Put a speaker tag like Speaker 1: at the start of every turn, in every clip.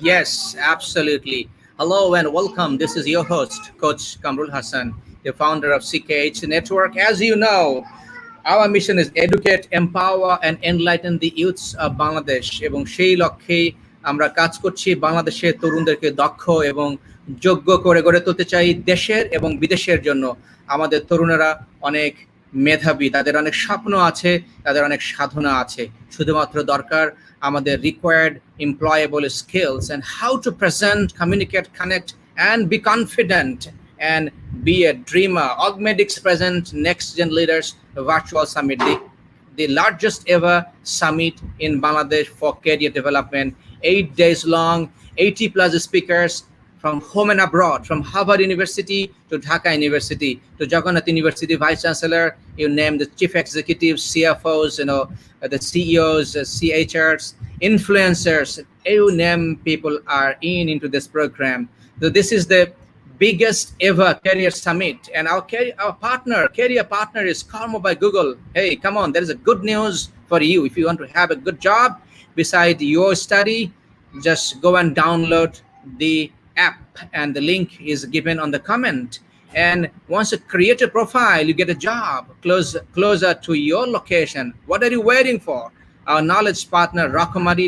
Speaker 1: Yes, absolutely. Hello and welcome. This is your host, Coach Kamrul Hassan, the founder of CKH Network. As you know, our mission is educate, empower, and enlighten the youths of Bangladesh. এবং সেই লক্ষ্যেই আমরা কাজ করছি বাংলাদেশের তরুণদেরকে দক্ষ এবং যোগ্য করে গড়ে তুলতে চাই দেশের এবং বিদেশের জন্য। আমাদের তরুণেরা অনেক মেধাবী, তাদের অনেক স্বপ্ন আছে, তাদের অনেক সাধনা আছে। শুধুমাত্র দরকার আমাদের required employable skills and how to present, communicate, connect, and be confident and be a dreamer. Augmedix present Next Gen Leaders Virtual Summit, the largest ever summit in Bangladesh for career development. 8 days long, 80 plus speakers from home and abroad, from Harvard University to Dhaka University to Jagannath University Vice Chancellor. You name the chief executives, CFOs, the CEOs, CHRs, influencers. You name people are into this program. So this is the biggest ever career summit, and our career partner is Kormo by Google. Hey, come on, there is a good news for you. If you want to have a good job beside your study, just go and download the app, and the link is given on the comment. And once you create a profile, you get a job closer to your location. What are you waiting for? Our knowledge partner, Rakamari,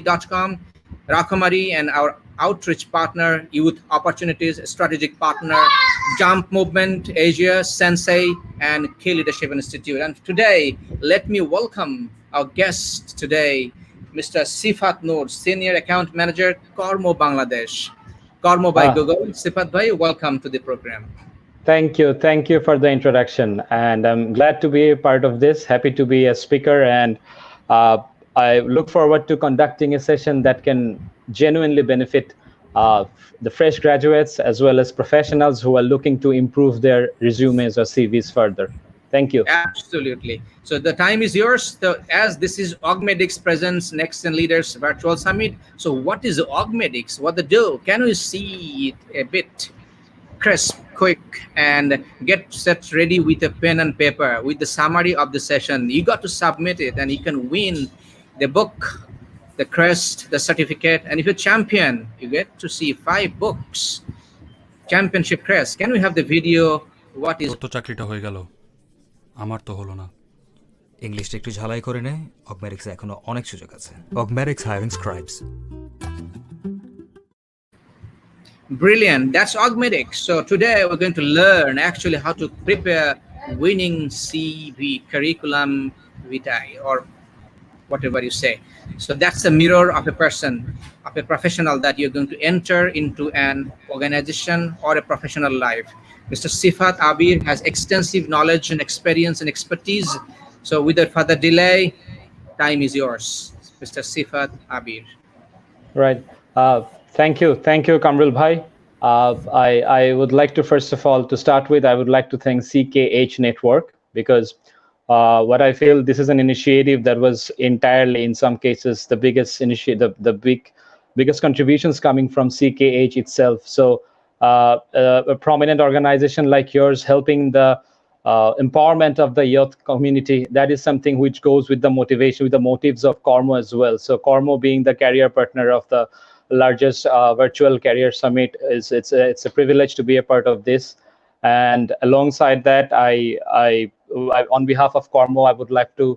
Speaker 1: and our outreach partner, Youth Opportunities Strategic Partner, Jump Movement Asia, Sensei, and Key Leadership Institute. And today, let me welcome our guest today, Mr. Sifat Noor, Senior Account Manager, Kormo Bangladesh. Kormo by Google. Sifat bhai, welcome to the program.
Speaker 2: Thank you for the introduction, and I'm glad to be a part of this. Happy to be a speaker, and I look forward to conducting a session that can genuinely benefit the fresh graduates as well as professionals who are looking to improve their resumes or CVs further. Thank you.
Speaker 1: Absolutely. So the time is yours. As this is Augmedix presents Next Gen Leaders Virtual Summit. So what is Augmedix? What they do? Can we see it a bit crisp, quick, and get set ready with a pen and paper with the summary of the session? You got to submit it, and you can win the book, the crest, the certificate, and if you're champion, you get to see 5 books. Championship crest. Can we have the video? What is
Speaker 3: তো চাকরিটা হয়ে গেল, আমার তো হলো না।
Speaker 4: ইংলিশটা একটু ঝালাই করে নে, অগমেডিক্সে এখনো অনেক সুযোগ আছে। Augmedix hiring স্ক্রাইবস।
Speaker 1: Brilliant. That's Augmedix. So today we're going to learn actually how to prepare winning CV, curriculum vitae, or whatever you say. So that's a mirror of a person, of a professional that you're going to enter into an organization or a professional life. Mr. Sifat Abir has extensive knowledge and experience and expertise. So without further delay, time is yours, Mr. Sifat Abir.
Speaker 2: Right. Thank you, Kamrul Bhai. I would like to, first of all, to start with, I would like to thank CKH Network, because what I feel, this is an initiative that was entirely, in some cases, the biggest initiative, the biggest contributions coming from CKH itself. So a prominent organization like yours helping the empowerment of the youth community, that is something which goes with the motivation, with the motives of Kormo as well. So Kormo, being the career partner of the largest virtual career summit, it's a privilege to be a part of this. And alongside that, I on behalf of Kormo, I would like to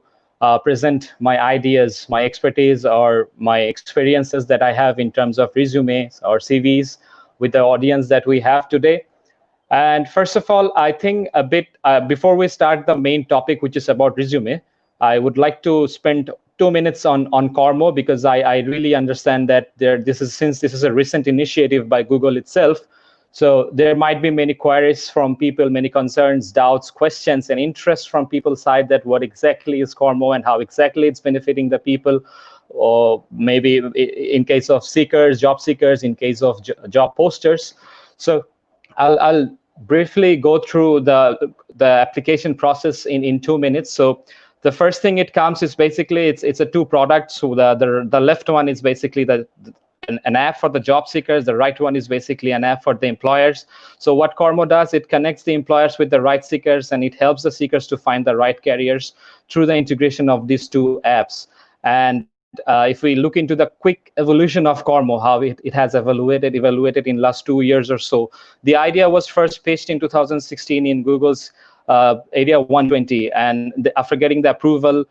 Speaker 2: present my ideas, my expertise, or my experiences that I have in terms of resumes or CVs with the audience that we have today. And first of all, I think a bit before we start the main topic, which is about resume, I would like to spend 2 minutes on Kormo, because I really understand that since this is a recent initiative by Google itself, so there might be many queries from people, many concerns, doubts, questions, and interest from people's side that what exactly is Kormo and how exactly it's benefiting the people, or maybe in case of seekers, job seekers, in case of job posters. So I'll briefly go through the application process in 2 minutes. So the first thing it comes is basically it's a 2 products. So the left one is basically an app for the job seekers. The right one is basically an app for the employers. So what Kormo does, it connects the employers with the right seekers, and it helps the seekers to find the right careers through the integration of these 2 apps. And if we look into the quick evolution of Kormo, how it has evaluated in last 2 years or so, the idea was first pitched in 2016 in Google's Area 120, and after getting the approval,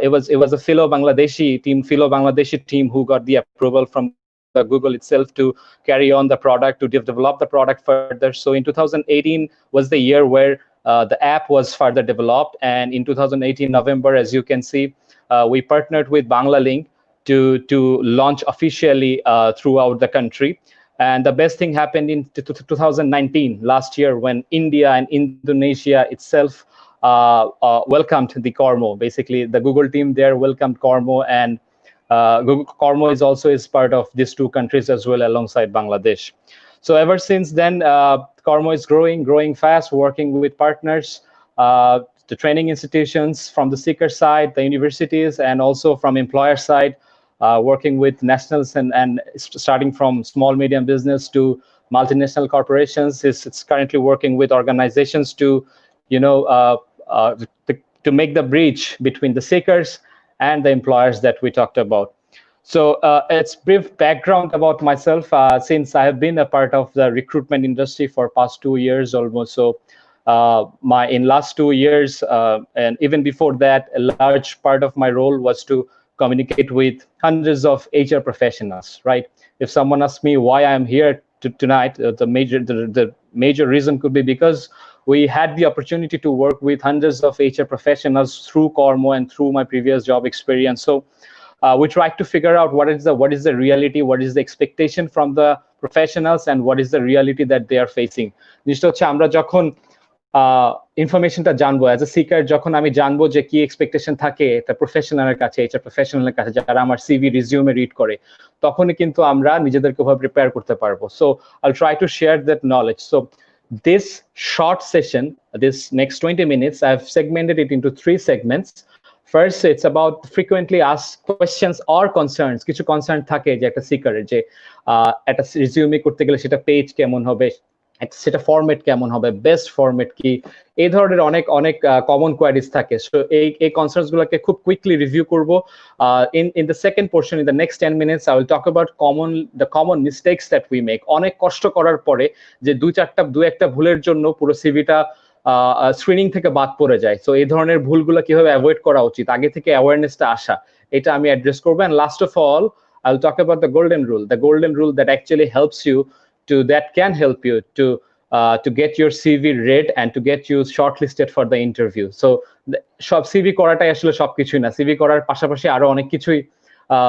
Speaker 2: it was a fellow Bangladeshi team who got the approval from the Google itself to carry on the product, to develop the product further. So in 2018 was the year where the app was further developed, and in 2018 November, as you can see, we partnered with Banglalink to launch officially throughout the country. And the best thing happened in 2019, last year, when India and Indonesia itself welcomed the Kormo. Basically, the Google team there welcomed Kormo, and Kormo is also part of these two countries as well, alongside Bangladesh. So ever since then, Kormo is growing fast, working with partners, the training institutions from the seeker side, the universities, and also from employer side, working with nationals and starting from small, medium business to multinational corporations. It's currently working with organizations to, to make the bridge between the seekers and the employers that we talked about. So it's brief background about myself, since I have been a part of the recruitment industry for past 2 years almost. So in last 2 years, and even before that, a large part of my role was to communicate with hundreds of HR professionals, right? If someone asks me why I'm here tonight, the major reason could be because we had the opportunity to work with hundreds of HR professionals through Kormo and through my previous job experience. So we tried to figure out what is the reality, what is the expectation from the professionals, and what is the reality that they are facing. জিনিসটা হচ্ছে আমরা যখন ইনফরমেশনটা জানবো as a seeker, যখন আমি জানবো যে কি এক্সপেকটেশন থাকে একটা প্রফেশনালের কাছে, এইচআর প্রফেশনালের কাছে, যারা আমার সিভি রিজিউমে রিড করে, তখনই কিন্তু আমরা নিজেদেরকে ওভাবে প্রিপেয়ার করতে পারবো। সো আইল try to share that knowledge. So this short session, this next 20 minutes, I've segmented it into 3 segments. First, it's about frequently asked questions or concerns. কিছু কনসার্ন থাকে যে একটা সিকারের, যে একটা রিজিউমে করতে গেলে সেটা পেজ কেমন হবে, সেটা ফরম্যাট কেমন হবে, বেস্ট ফরম্যাট কি, এই ধরনের অনেক কমন কোয়ারিজ থাকে। সো এই কনসার্নস গুলোকে খুব কুইকলি রিভিউ করব। In the second portion, in the next 10 minutes, I will talk about the common mistakes that we make. অনেক কষ্ট করার পরে যে দু একটা ভুলের জন্য পুরো সিভিটা স্ক্রিনিং থেকে বাদ পড়ে যায়। সো এই ধরনের ভুলগুলো কিভাবে অ্যাভয়েড করা উচিত, আগে থেকে অ্যাওয়ারনেসটা আসা, এটা আমি অ্যাড্রেস করবো। And last of all, I will talk about the golden rule that actually helps you that can help you to get your CV read and to get you shortlisted for the interview. So সব CV করাটাই আসলে সবকিছুই না, CV করার পাশাপাশি আরো অনেক কিছুই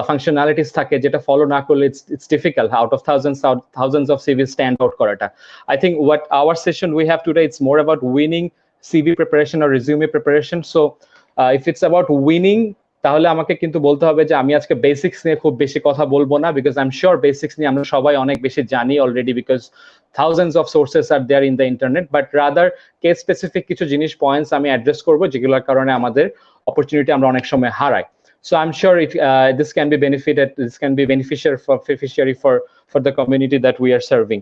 Speaker 2: functionalities থাকে যেটা ফলো না করলে it's difficult out of thousands of CVs stand out করাটা। I think what our session we have today, it's more about winning CV preparation or resume preparation. So if it's about winning, তাহলে আমাকে কিন্তু বলতে হবে যে আমি আজকে basics নিয়ে খুব বেশি কথা বলবো না, because I am sure basics নিয়ে আমরা সবাই অনেক বেশি জানি already, because thousands of sources are there in the internet. But rather case specific কিছু জিনিস পয়েন্টস আমি অ্যাড্রেস করবো যেগুলোর কারণে আমাদের অপরচুনিটি আমরা অনেক সময় হারাই। So I'm sure this can be beneficiary for the community that we are serving.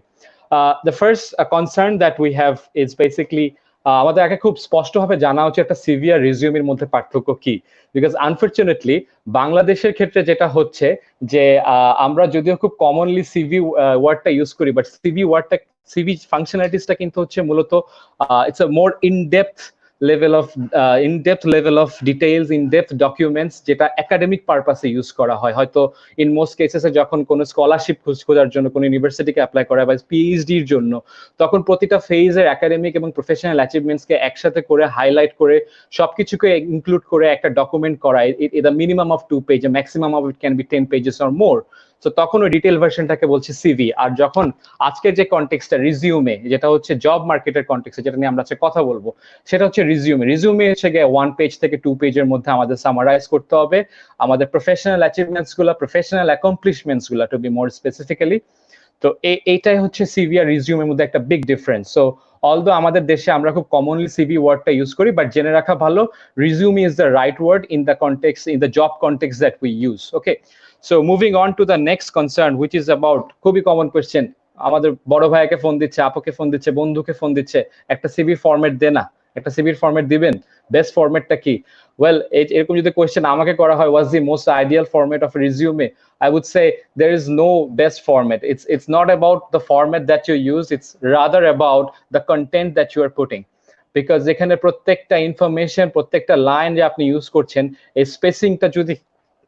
Speaker 2: The first concern that we have is basically আমাদের আগে খুব স্পষ্টভাবে জানা উচিত একটা সিভি আর রিজিউমের মধ্যে পার্থক্য কি। বিকজ আনফরচুনেটলি বাংলাদেশের ক্ষেত্রে যেটা হচ্ছে যে আমরা যদিও খুব কমনলি সিভি ওয়ার্ডটা ইউজ করি, বাট সিভি ফাংশনালিটিসটা কিন্তু হচ্ছে মূলত it's a more in-depth level of details, in-depth documents, যেটা একাডেমিক পারপাসে ইউজ করা হয়। হয়তো ইন মোস্ট কেসেসে যখন কোনো স্কলারশিপ খোঁজার জন্য কোনো ইউনিভার্সিটিকে অ্যাপ্লাই করা বা পিএইচডির জন্য, তখন প্রতিটা ফেজের একাডেমিক এবং প্রফেশনাল অ্যাচিভমেন্টসকে একসাথে করে হাইলাইট করে সবকিছুকে ইনক্লুড করে একটা ডকুমেন্ট করা, the minimum of 2 page, maximum of it can B 10 pages or more. তো তখন ওই ডিটেল ভার্সনটাকে বলছি সিভি। আর যখন আজকের যে কনটেক্সটটা রিজিউমে, যেটা হচ্ছে জব মার্কেটের কনটেক্সট, যেটা নিয়ে আমরা আজকে কথা বলবো, সেটা হচ্ছে রিজিউমে হচ্ছে গিয়ে 1 পেজ থেকে 2 পেজের মধ্যে আমাদের সামারাইজ করতে হবে আমাদের প্রফেশনাল অ্যাচিভমেন্টস গুলো, প্রফেশনাল অ্যাকমপ্লিশমেন্টস গুলো, টু বি মোর স্পেসিফিক্যালি। তো এইটাই হচ্ছে সিভি আর রিজিউমের মধ্যে একটা বিগ ডিফারেন্স। সো অলদো আমাদের দেশে আমরা খুব কমনলি সিভি ওয়ার্ডটা ইউজ করি, বাট জেনে রাখা ভালো resume is the right word in the job context that we use. Okay, so moving on to the next concern, which is about খুবই কমন কোয়েশ্চেন। আমাদের বড় ভাইকে ফোন দিচ্ছে, আপুকে ফোন দিচ্ছে, বন্ধুকে ফোন দিচ্ছে, একটা সিভি ফরম্যাট দে না, একটা সিভির ফরম্যাট দিবেন, বেস্ট ফরম্যাটটা কি? ওয়েল এরকম যদি কোয়েশ্চেন আমাকে করা হয়, what's the most ideal format of resume, I would say there is no best format. It's not about the format that you use, it's rather about the content that you are putting. Because এখানে প্রত্যেকটা information, প্রত্যেকটা line যে আপনি use করছেন, এই স্পেসিংটা যদি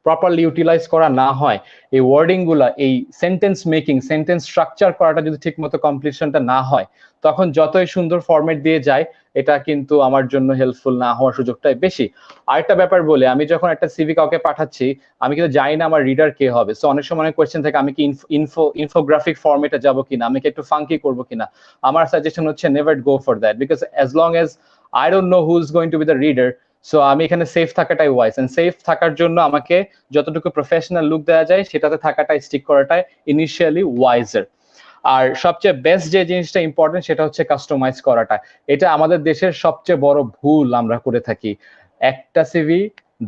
Speaker 2: properly utilise করা না হয়, এই ওয়ার্ডিং গুলা, এই সেন্টেন্স মেকিং, সেন্টেন্স স্ট্রাকচার করাটা যদি ঠিক মতো কমপ্লিশনটা না হয়, তখন যতই সুন্দর ফরম্যাট দিয়ে যায়, এটা কিন্তু আমার জন্য হেল্পফুল না হওয়ার সুযোগটাই বেশি। আরেকটা ব্যাপার বলে, আমি যখন একটা সিভি কাউকে পাঠাচ্ছি, আমি কিন্তু জানি না আমার রিডার কে হবে। সো অনেক সময় কোয়েশ্চেন থাকে, আমি কি ইনফোগ্রাফিক ফরম্যাটে যাবো কিনা, আমি কি একটু ফাঙ্কি করবো কিনা। আমার সাজেশন হচ্ছে never go for that, because as long age I don't know who is going to B the reader, so আমি এখানে সেফ থাকাটাই ওয়াইজ। এন্ড সেফ থাকার জন্য আমাকে যতটুকু প্রফেশনাল লুক দেওয়া যায় সেটাতে থাকাটাই, স্টিক করাটাই ইনিশিয়ালি ওয়াইজার। আর সবচেয়ে বেস্ট যে জিনিসটা ইম্পর্টেন্ট সেটা হচ্ছে কাস্টমাইজ করাটা। এটা আমাদের দেশের সবচেয়ে বড় ভুল আমরা করে থাকি, একটা সিভি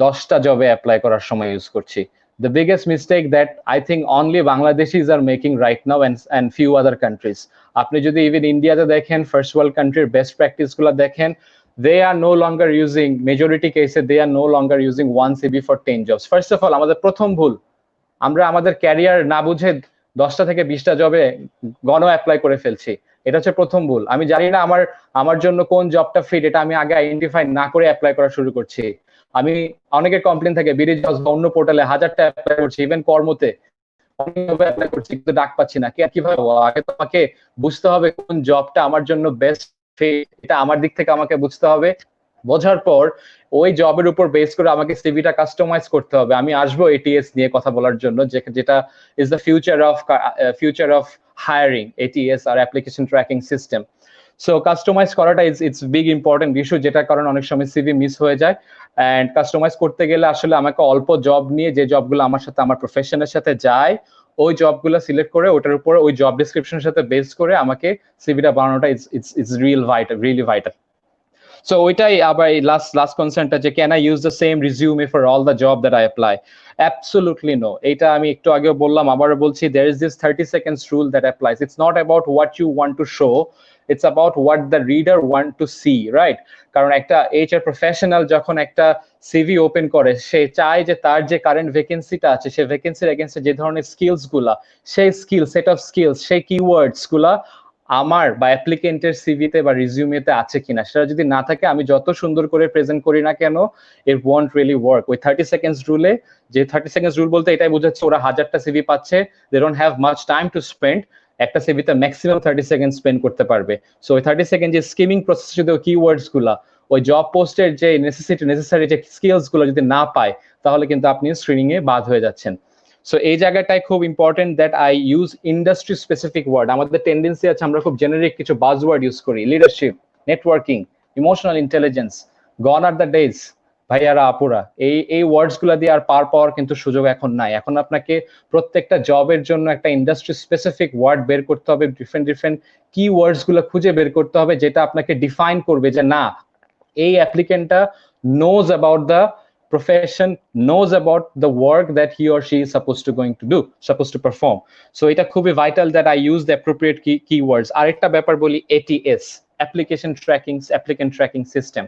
Speaker 2: 10টা জবে অ্যাপ্লাই করার সময় ইউজ করছি। The biggest mistake that I think only Bangladeshis are making right now and few other countries. আপনি যদি ইভেন ইন্ডিয়াতে দেখেন, ফার্স্ট ওয়ার্ল্ড কান্ট্রির বেস্ট প্র্যাকটিস গুলো দেখেন, they are no longer using, majority cases they are no longer using one CV for 10 jobs. First of all, আমাদের প্রথম ভুল, আমরা আমাদের ক্যারিয়ার না বুঝে 10টা থেকে 20টা জবে গণ অ্যাপ্লাই করে ফেলছি। এটা হচ্ছে প্রথম ভুল। আমি জানি না আমার জন্য কোন জবটা ফিট, এটা আমি আগে আইডেন্টিফাই না করে অ্যাপ্লাই করা শুরু করছি। আমি অনেকের কমপ্লেন থাকে, বিডি জবস বা অন্য পোর্টালে 1000টা অ্যাপ্লাই করছি, ইভেন কর্মতে অনেকভাবে অ্যাপ্লাই করছি, কিন্তু ডাক পাচ্ছি না। কিভাবে? আগে তোমাকে বুঝতে হবে কোন জবটা আমার জন্য বেস্ট ফিট, এটা আমার দিক থেকে আমাকে বুঝতে হবে। বোঝার পর ওই জবের উপর বেস করে আমাকে সিভিটা কাস্টমাইজ করতে হবে। আমি আসবো এটিএস নিয়ে কথা বলার জন্য, যেটা is the future of hiring, ATS আর application tracking system. So customise করাটা ইটস বিগ ইম্পর্টেন্ট ইস্যু, যেটার কারণে অনেক সময় সিভি মিস হয়ে যায়। অ্যান্ড কাস্টমাইজ করতে গেলে আসলে আমাকে অল্প জব নিয়ে, যে জবগুলো আমার সাথে, আমার প্রফেশনের সাথে যায়, ওই জবগুলো সিলেক্ট করে ওটার উপর ওই জব ডিসক্রিপশনের সাথে বেস করে আমাকে সিভিটা বানানোটা ইটস রিয়েলি ভাইটাল। So ওইটাই আবার এই লাস্ট কনসার্নটা, যে can I use the same resume for all the job that I apply? Absolutely no. এটা আমি একটু আগেও বললাম, আবারও বলছি, there is this 30 seconds rule that applies. It's not about what you want to show, it's about what the reader want to see, right? কারণ একটা HR professional যখন একটা সিভি ওপেন করে, সে চায় যে তার যে কারেন্ট ভ্যাকেন্সিটা আছে, সে ভ্যাকেন্সির এগেইনস্টে যে ধরনের স্কিলস গুলা, সেই সেট অফ স্কিলস, সেই কিওয়ার্ডস গুলা আমার বা অ্যাপ্লিকেন্টের সিভিতে বা রিজিউমেতে আছে কিনা। সেটা যদি না থাকে, আমি যত সুন্দর করে প্রেজেন্ট করি না কেন, ইট ওয়ন্ট রিয়েলি ওয়ার্ক। ওই 30 সেকেন্ডস রুলে, যে 30 সেকেন্ডস রুল বলতে এটাই বোঝাচ্ছে ওরা 1000টা সিভি পাচ্ছে, they don't have much time to spend, একটা সিভিতে ম্যাক্সিমাম 30 সেকেন্ড স্পেন্ড করতে পারবে। সো ওই 30 সেকেন্ড যে স্কিমিং প্রসেস, যদি ওই কিওয়ার্ডস গুলা, ওই জব পোস্টের যে নেসেসারি যে স্কিলস গুলো যদি না পায়, তাহলে কিন্তু আপনি স্ক্রিনিং এ বাদ হয়ে যাচ্ছেন। সো এই জায়গাটাই খুব important that I use industry specific word. আমাদের টেন্ডেন্সি আছে আমরা খুব জেনারিক কিছু বাজওয়ার্ড ইউজ করি, leadership, networking, emotional intelligence. Gone are the days ভাইয়ারা আপুরা, এই ওয়ার্ডস গুলা দিয়ে আর পার পাওয়ার কিন্তু সুযোগ এখন নাই। এখন আপনাকে প্রত্যেকটা জবের জন্য একটা ইন্ডাস্ট্রি স্পেসিফিক ওয়ার্ড বের করতে হবে, ডিফারেন্ট কি ওয়ার্ডস গুলো খুঁজে বের করতে হবে, যেটা আপনাকে ডিফাইন করবে যে না, এই অ্যাপ্লিকেন্টটা knows about the profession, knows about the work that he or she is supposed to perform. So এটা খুবই vital that I use the appropriate keywords. আরেকটা ব্যাপার বলি, ATS, applicant tracking system.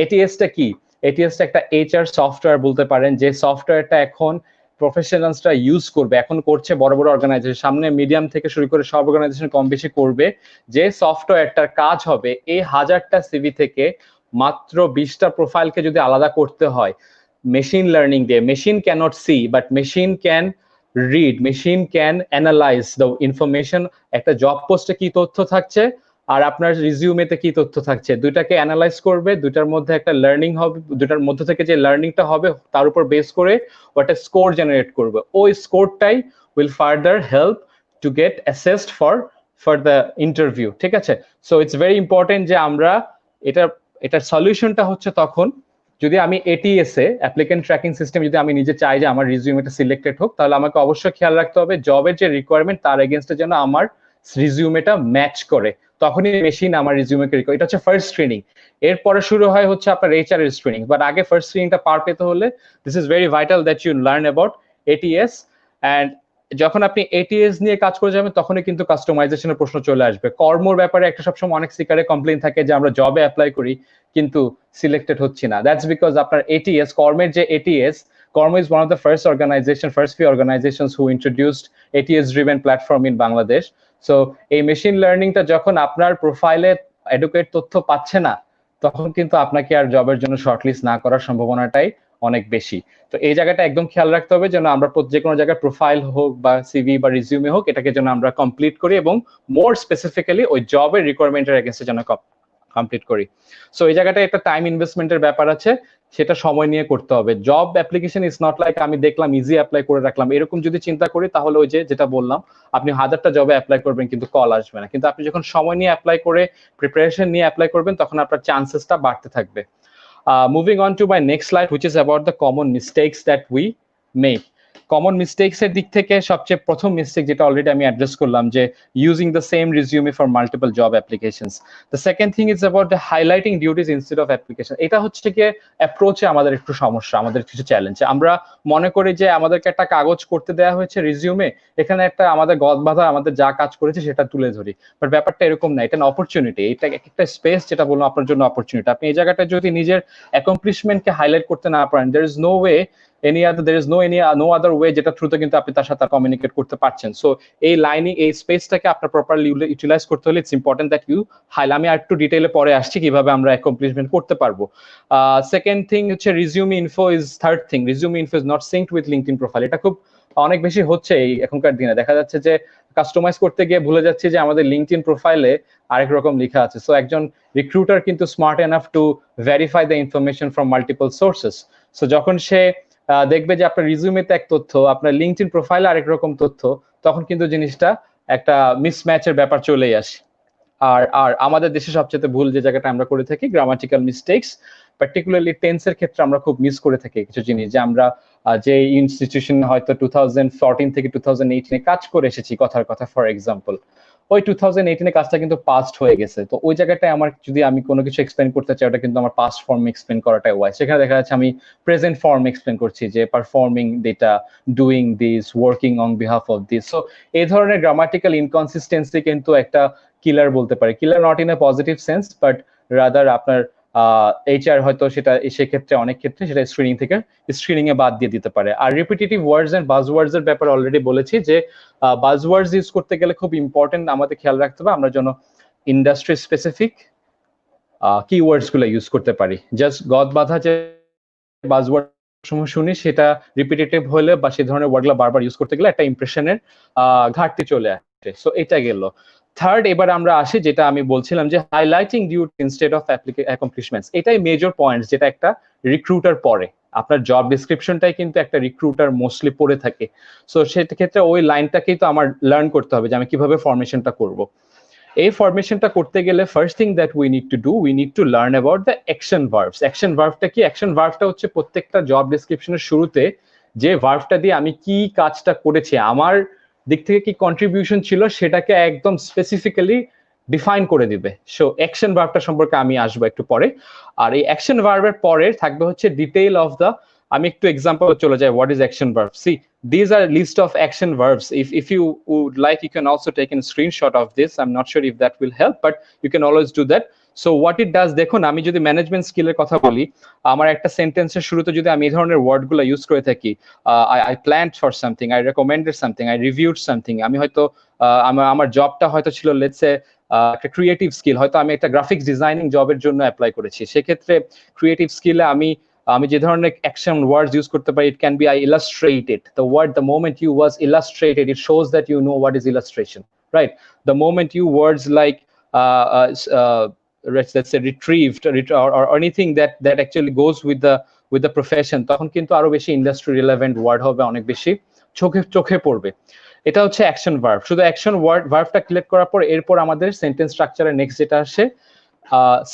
Speaker 2: ATS টা কি? ATS টা একটা HR সফটওয়্যার বলতে পারেন, যে সফটওয়্যারটা এখন প্রফেশনালসরা ইউজ করবে, এখন করছে বড় বড় অর্গানাইজেশন, সামনে মিডিয়াম থেকে শুরু করে সব অর্গানাইজেশন কম বেশি করবে। যে সফটওয়্যারটার কাজ হবে এই 1000টা সিভি থেকে মাত্র 20টা প্রোফাইলকে যদি আলাদা করতে হয় মেশিন লার্নিং দিয়ে, machine cannot see but machine can read, machine can analyse the information. একটা জব পোস্টে কি তথ্য থাকছে আর আপনার রিজিউমেতে কি তথ্য থাকছে, দুইটাকে অ্যানালাইজ করবে, দুইটার মধ্যে একটা লার্নিং হবে, দুইটার মধ্যে থেকে যে লার্নিংটা হবে তার উপর বেস করে ওটা স্কোর জেনারেট করবে। ওই স্কোরটাই will further help to get assessed for the interview. ঠিক আছে? সো ইটস ভেরি ইম্পর্টেন্ট যে আমরা এটার সলিউশনটা হচ্ছে তখন যদি আমি এটিএস এ, অ্যাপ্লিকেন্ট ট্র্যাকিং সিস্টেম, যদি আমি নিজে চাই যে আমার রিজিউমেটা সিলেক্টেড হোক, তাহলে আমাকে অবশ্যই খেয়াল রাখতে হবে জবের যে রিকোয়ারমেন্ট তার এগেইনস্টে যেন আমার রিজিউমেটা ম্যাচ করে, তখনই মেশিন আমার রিজিউমেকে রিকোয়ার। এটা হচ্ছে ফার্স্ট স্ক্রিনিং। এরপরে শুরু হয় হচ্ছে আপনার এইচআর এর স্ক্রিনিং, বাট আগে ফার্স্ট স্ক্রিনিংটা পার পেতে হলে this is very vital that you learn about ATS. And যখন আপনি এটিএস নিয়ে কাজ করে যাবেন তখনই কিন্তু কাস্টমাইজেশনের প্রশ্ন চলে আসবে। কর্মর ব্যাপারে একটা সবসময় অনেক সিকারে কমপ্লেইন থাকে যে আমরা জবে অ্যাপ্লাই করি কিন্তু সিলেক্টেড হচ্ছি না। দ্যাটস বিকজ আপনার এটিএস, কর্মের যে ATS, Kormo is one of the first few organizations who introduced ATS-driven platform in Bangladesh. So এই মেশিন লার্নিংটা যখন আপনার প্রোফাইলে এডুকেট তথ্য পাচ্ছে না, তখন কিন্তু আপনাকে আর জবের জন্য শর্টলিস্ট না করার সম্ভাবনাটাই অনেক বেশি। তো এই জায়গাটা একদম খেয়াল রাখতে হবে যেন আমরা যে কোনো জায়গায় প্রোফাইল হোক বা সিভি বা রিজিউমে হোক, এটাকে যেন আমরা কমপ্লিট করি এবং মোর স্পেসিফিক্যালি ওই জবের রিকোয়ারমেন্টের এগেইনস্টে যেন কমপ্লিট করি। সো এই জায়গাটা একটা টাইম ইনভেস্টমেন্টের ব্যাপার আছে, সেটা সময় নিয়ে করতে হবে। Job application is not like আমি দেখলাম ইজি অ্যাপ্লাই করে রাখলাম, এরকম যদি চিন্তা করি তাহলে ওই যেটা বললাম, আপনি 1000টা জবে অ্যাপ্লাই করবেন কিন্তু কল আসবে না। কিন্তু আপনি যখন সময় নিয়ে অ্যাপ্লাই করে প্রিপারেশন নিয়ে অ্যাপ্লাই করবেন তখন আপনার চান্সেসটা বাড়তে থাকবে। Moving on to my next slide, which is about the common mistakes that we make. Common mistakes এর দিক থেকে সবচেয়ে প্রথম মিস্টেক যেটা অলরেডি আমি অ্যাড্রেস করলাম, যে using the same resume for multiple job applications. The second thing is about the highlighting duties instead of application. এটা হচ্ছে কি অ্যাপ্রোচে আমাদের একটু সমস্যা, আমাদের কিছু চ্যালেঞ্জ। আমরা মনে করি যে আমাদেরকে একটা কাগজ করতে দেওয়া হয়েছে রিজিউমে, এখানে একটা আমাদের গদ বাঁধা আমাদের যা কাজ করেছে সেটা তুলে ধরি, বাট ব্যাপারটা এরকম না। এটা অপরচুনিটি, এটা একটা স্পেস, যেটা বললাম আপনার জন্য অপরচুনিটি। আপনি এই জায়গাটা যদি নিজের অ্যাকমপ্লিশমেন্টকে হাইলাইট করতে না পারেন, there is no way no other way যেটা থ্রুতে কিন্তু আপনি তার সাথে কমিউনিকেট করতে পারছেন। সো এই লাইনিং, এই স্পেসটাকে আপনার প্রপারলি ইউটিলাইজ করতে হলে it's important that you highlight. আমি একটু ডিটেইলে পরে আসছি কিভাবে আমরা অ্যাকমপ্লিশমেন্ট করতে পারবো। সেকেন্ড থিং হচ্ছে resume info is third thing. Resume info is not synced with LinkedIn profile. এটা খুব অনেক বেশি হচ্ছে এই এখনকার দিনে। দেখা যাচ্ছে যে কাস্টমাইজ করতে গিয়ে ভুলে যাচ্ছি যে আমাদের লিঙ্কডইন প্রোফাইলে আরেক রকম লেখা আছে। সো একজন রিক্রুটার কিন্তু smart enough to verify the information from multiple sources. So যখন সে দেখবে যে আপনার রিজিউমেতে এক তথ্য, আপনার লিঙ্কডইন প্রোফাইলে আরেক রকম তথ্য, তখন কিন্তু জিনিসটা একটা মিসম্যাচের ব্যাপার চলেই আসে। আর আমাদের দেশে সবচেয়ে ভুল যে জায়গাটা আমরা করে থাকি, গ্রামাটিক্যাল মিস্টেকস, পার্টিকুলারলি টেন্সের ক্ষেত্রে আমরা খুব মিস করে থাকি কিছু জিনিস। যে আমরা যে ইনস্টিটিউশনে হয়তো 2014 থেকে 2018 কাজ করে এসেছি, কথার কথা ফর এক্সাম্পল, ওই 2018 কাজটা কিন্তু পাস্ট হয়ে গেছে। তো ওই জায়গাটায় আমার যদি আমি কোনো কিছু এক্সপ্লেন করতে চাই, ওটা কিন্তু আমার পাস্ট ফর্ম এক্সপ্লেন করাটাই ওয়াই। সেখানে দেখা যাচ্ছে আমি প্রেজেন্ট ফর্ম এক্সপ্লেন করছি, যে performing data, doing this, working on behalf of this. So এই ধরনের গ্রামাটিক্যাল ইনকনসিস্টেন্সি কিন্তু একটা কিলার বলতে পারি। Killer not in a positive sense, but rather আপনার এইচআর হয়তো সেটা সেক্ষেত্রে অনেক ক্ষেত্রে সেটা স্ক্রিনিং এ বাদ দিয়ে দিতে পারে। আর রিপিটিটিভ ওয়ার্ডস এন্ড বাজওয়ার্ডস এর ব্যাপারে অলরেডি বলেছি যে বাজওয়ার্ডস ইউজ করতে গেলে খুব ইম্পর্টেন্ট, আমাদের খেয়াল রাখতে হবে আমরা যেন ইন্ডাস্ট্রি স্পেসিফিক কিওয়ার্ডস গুলো ইউজ করতে পারি। জাস্ট গদ বাঁধা যে বাজওয়ার্ড শুনি সেটা রিপিটেটিভ হলে বা সেই ধরনের ওয়ার্ডগুলো বারবার ইউজ করতে গেলে একটা ইমপ্রেশনের ঘাটতি চলে আসে। সো এটা গেল। থার্ড, এবার আমরা আসি যেটা আমি বলছিলাম যে highlighting duty instead of accomplishments. এটাই মেজর পয়েন্ট যেটা একটা রিক্রুটার পড়ে। আপনার জব ডিসক্রিপশনটাই কিন্তু একটা রিক্রুটার মোস্টলি পড়ে থাকে। সো সেক্ষেত্রে ওই লাইনটাকেই তো আমার লার্ন করতে হবে যে আমি কিভাবে ফরমেশনটা করব। এই ফরমেশনটা করতে গেলে first thing that we need to learn about the action verbs. Action ভার্বটা কি? অ্যাকশন ভার্বটা হচ্ছে প্রত্যেকটা জব ডেসক্রিপশনের শুরুতে যে ভার্বটা দিয়ে আমি কি কাজটা করেছি, আমার দিক থেকে কি কন্ট্রিবিউশন ছিল, সেটাকে একদম স্পেসিফিক্যালি ডিফাইন করে দিবে। সো অ্যাকশন ভার্বটা সম্পর্কে আমি আসবো একটু পরে। আর এই অ্যাকশন ভার্বের পরে থাকবে হচ্ছে ডিটেইল অফ দ্য, আমি একটু এক্সাম্পল চলে যাই, what is action verb. See, these are list of action verbs. If you would like, you can also take a screenshot of this. I'm not sure if that will help, but you can always do that. So what it does, দেখুন আমি যদি management স্কিলের কথা বলি, আমার একটা সেন্টেন্সের শুরুতে যদি আমি এই ধরনের ওয়ার্ডগুলো ইউজ করে থাকি, I planned for something, I recommended something, I reviewed something, আমি হয়তো আমার জবটা হয়তো ছিল লেটস সে একটা ক্রিয়েটিভ স্কিল, হয়তো আমি একটা গ্রাফিক্স ডিজাইনিং জবের জন্য অ্যাপ্লাই করেছি, সেক্ষেত্রে ক্রিয়েটিভ স্কিলে আমি যে ধরনের অ্যাকশন ওয়ার্ডস ইউজ করতে পারি, it can be I illustrated the word, the moment you was illustrated it shows that you know what is illustration, right? The moment you words like let's say retrieved or anything that actually goes with the profession, তখন কিন্তু আরো বেশি industry relevant word হবে, অনেক বেশি চোখে পড়বে। এটা হচ্ছে অ্যাকশন ভার্ব। শুধু অ্যাকশন ভার্বটা ক্লিক করার পর এরপর আমাদের সেন্টেন্স স্ট্রাকচারের নেক্সট যেটা আসে,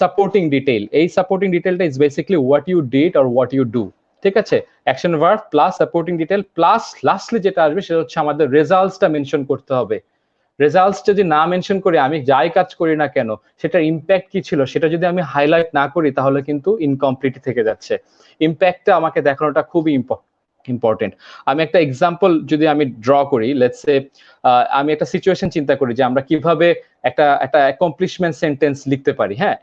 Speaker 2: সাপোর্টিং ডিটেইল। এই সাপোর্টিং ডিটেইলটা is basically what you did or what you do. ঠিক আছে, action verb plus supporting detail plus lastly যেটা আসবে সেটা হচ্ছে আমাদের রেজাল্টসটা মেনশন করতে হবে। রেজাল্টস যদি না মেনশন করি, আমি যাই কাজ করি না কেন সেটার ইম্প্যাক্ট কি ছিল সেটা যদি আমি হাইলাইট না করি, তাহলে কিন্তু ইনকমপ্লিট থেকে যাচ্ছে। ইম্প্যাক্টটা আমাকে দেখানোটা খুবই ইম্পর্টেন্ট। আমি একটা এক্সাম্পল যদি আমি ড্র করি, লেটস সে আমি একটা সিচুয়েশন চিন্তা করি যে আমরা কিভাবে একটা অ্যাকমপ্লিশমেন্ট সেন্টেন্স লিখতে পারি। হ্যাঁ,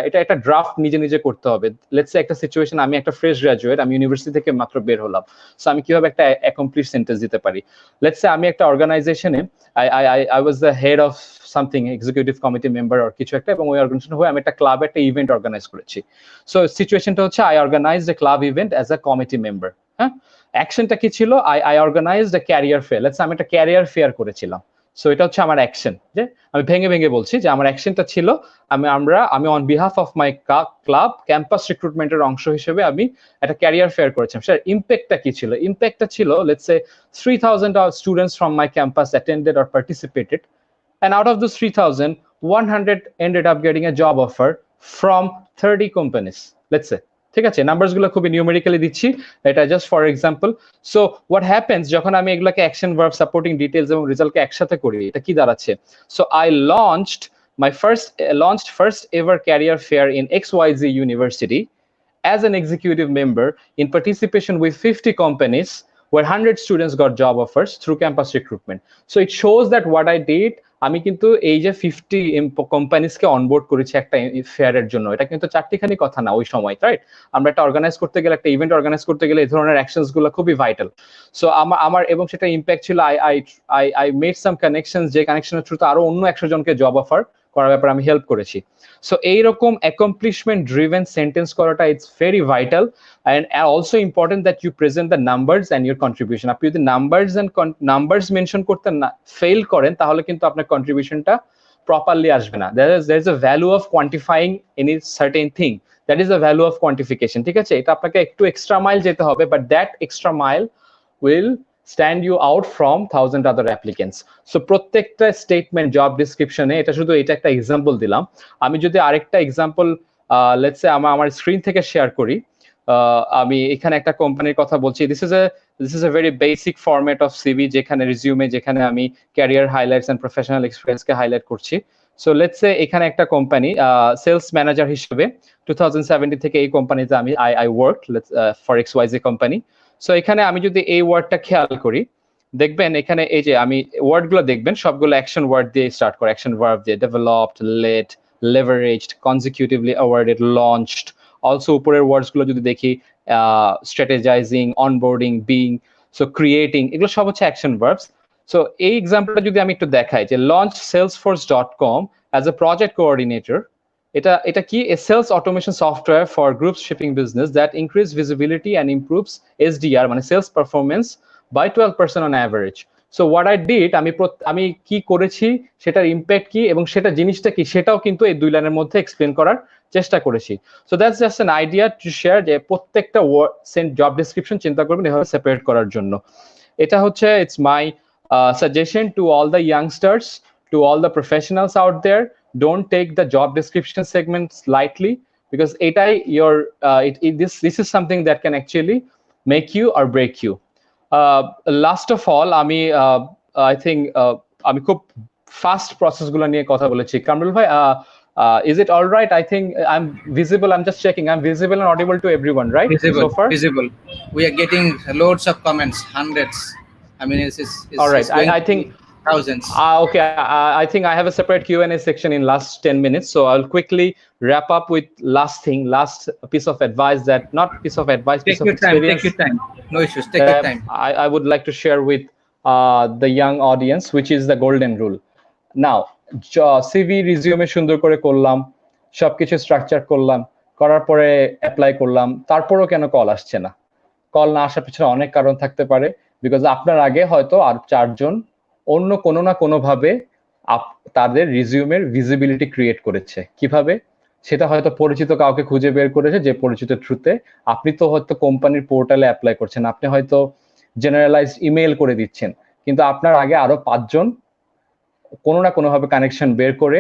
Speaker 2: এটা একটা ড্রাফট নিজে নিজে করতে হবে। লেটস সে একটা সিচুয়েশন, আমি একটা ফ্রেশ গ্রাজুয়েট, আমি ইউনিভার্সিটি থেকে মাত্র বের হলাম, সো আমি কিভাবে একটা অ্যাকমপ্লিশ সেন্টেন্স দিতে পারি। লেটস সে আমি একটা অর্গানাইজেশনে I was the head of something, executive committee member আর কিছু একটা, এবং ওই অর্গানাইজেশন হয়ে আমি একটা ক্লাবে একটা ইভেন্ট অর্গানাইজ করেছি। সো সিচুয়েশনটা হচ্ছে I organised a club event as a committee member. হ্যাঁ, অ্যাকশনটা কি ছিল? I organised a career fair. Let's আমি একটা ক্যারিয়ার ফেয়ার করেছিলাম। সো এটা হচ্ছে আমার অ্যাকশন। যে আমি ভেঙে ভেঙে বলছি যে আমার অ্যাকশনটা ছিল আমি on behalf of my club campus রিক্রুটমেন্টের অংশ হিসেবে আমি একটা ক্যারিয়ার ফেয়ার করেছিলাম। স্যার ইম্প্যাক্টটা কি ছিল? ইম্প্যাক্টটা ছিল, let's say 3000 students from my campus attended or participated, and out of those 3000, 100 ended up getting a job offer from 30 companies, let's say. ঠিক আছে, নাম্বারস গুলো খুবই নিউমেরিক্যালি দিচ্ছি, এটা just for example. So what happens যখন আমি এগুলোকে action, verb, supporting details এবং রেজাল্টকে একসাথে করি, এটা কি দাঁড়াচ্ছে? So I launched my first ever career fair in XYZ University as an executive member in participation with 50 companies where 100 students got job offers through campus recruitment. So it shows that what I did, আমি কিন্তু এই যে 50 কোম্পানিজকে onboard করেছি একটা ফেয়ারের জন্য, এটা কিন্তু চারটিখানি কথা না ওই সময়, রাইট? আমরা একটা অর্গানাইজ করতে গেলে, একটা ইভেন্ট অর্গানাইজ করতে গেলে এই ধরনের অ্যাকশনস গুলো খুবই ভাইটাল। সো আমার এবং সেটা ইম্প্যাক্ট ছিল, আই মেড সাম কানেকশনস, যে কানেকশনের থ্রুতে আরো অন্য 100 জনকে জব অফার করার ব্যাপারে আমি হেল্প করেছি। সো এইরকম অ্যাকমপ্লিশমেন্ট ড্রিভেন সেন্টেন্স করাটা it's very vital, and also important that you present the numbers and your contribution. আপনি যদি নাম্বারস মেনশন করতে ফেল করেন, তাহলে কিন্তু আপনার কন্ট্রিবিউশনটা প্রপারলি আসবে না। there is a value of quantifying any certain thing, that is the value of quantification, ঠিক আছে? এটা আপনাকে একটু এক্সট্রা মাইল যেতে হবে, but that extra mile will stand you out from 1000 other applicants. So প্রত্যেকটা স্টেটমেন্ট জব ডেসক্রিপশনে, এটা শুধু এটা একটা এক্সাম্পল দিলাম। আমি যদি আরেকটা এক্সাম্পল লেটস সে আমার স্ক্রিন থেকে শেয়ার করি, আমি এখানে একটা কোম্পানির কথা বলছি। This is a very basic format of CV, যেখানে রিজিউমে, যেখানে আমি ক্যারিয়ার হাইলাইটস এন্ড প্রফেশনাল এক্সপিরিয়েন্সকে হাইলাইট করছি। সো লেটস সে এখানে একটা কোম্পানি, সেলস ম্যানেজার হিসেবে 2017 থেকে এই কোম্পানিতে আমি I work for XYZ company. So এখানে আমি যদি এই ওয়ার্ডটা খেয়াল করি, দেখবেন এখানে এই যে আমি ওয়ার্ডগুলো দেখবেন সবগুলো অ্যাকশন ওয়ার্ড দিয়ে স্টার্ট করে, অ্যাকশন ভার্ব দিয়ে, developed, led, leveraged, consecutively awarded, launched. Also উপরের ওয়ার্ডস গুলো যদি দেখি, strategising, onboarding, being, so creating, এগুলো সব হচ্ছে অ্যাকশন ভার্বস। সো এই এক্সাম্পলটা যদি আমি একটু দেখাই, যে launch salesforce.com as a project coordinator, এটা কি? a sales automation software for group shipping business that increase visibility and improves SDR, মানে sales performance, by 12% on average. So what I did, আমি কি করেছি, সেটার ইম্প্যাক্ট কি এবং সেটা জিনিসটা কি, সেটাও কিন্তু এই 2 লাইনের মধ্যে এক্সপ্লেন করার চেষ্টা করেছি। So that's just an idea to share, যে প্রত্যেকটা জব ডেসক্রিপশন চিন্তা করবেন এভাবে সেপারেট করার জন্য। এটা হচ্ছে it's my suggestion to all the youngsters, to all the professionals out there, don't take the job description segments lightly, because এটাই this is something that can actually make you or break you. Last of all, আমি I think আমি খুব fast process গুলো নিয়ে কথা বলেছি। কামরুল ভাই, is it all right? I think I'm visible. I'm just checking. I'm visible and audible to everyone, right?
Speaker 1: Visible,
Speaker 2: so far?
Speaker 1: visible. We are getting loads of comments, hundreds. I mean, it's
Speaker 2: all right. I think
Speaker 1: thousands.
Speaker 2: Okay. I think I have a separate Q&A section in last 10 minutes. So I'll quickly wrap up with last piece of advice, piece of experience.
Speaker 1: Take your time. No issues. Take your time.
Speaker 2: I would like to share with the young audience, which is the golden rule. Now, CV resume সুন্দর করে করলাম, সবকিছু structure করলাম, করার পরে apply করলাম, তারপরও কেন কল আসছে না? কল না আসার পিছনে অনেক কারণ থাকতে পারে, বিকজ আপনার আগে হয়তো আর 4 জন অন্য কোনো না কোনো ভাবে তাদের রিজিউমের ভিজিবিলিটি ক্রিয়েট করেছে। কিভাবে? সেটা হয়তো পরিচিত কাউকে খুঁজে বের করেছে, যে পরিচিত থ্রুতে। আপনি তো হয়তো কোম্পানির পোর্টালে অ্যাপ্লাই করছেন, আপনি হয়তো জেনারেলাইজড ইমেল করে দিচ্ছেন, কিন্তু আপনার আগে আরো 5 জন কোনো না কোনো ভাবে কানেকশন বের করে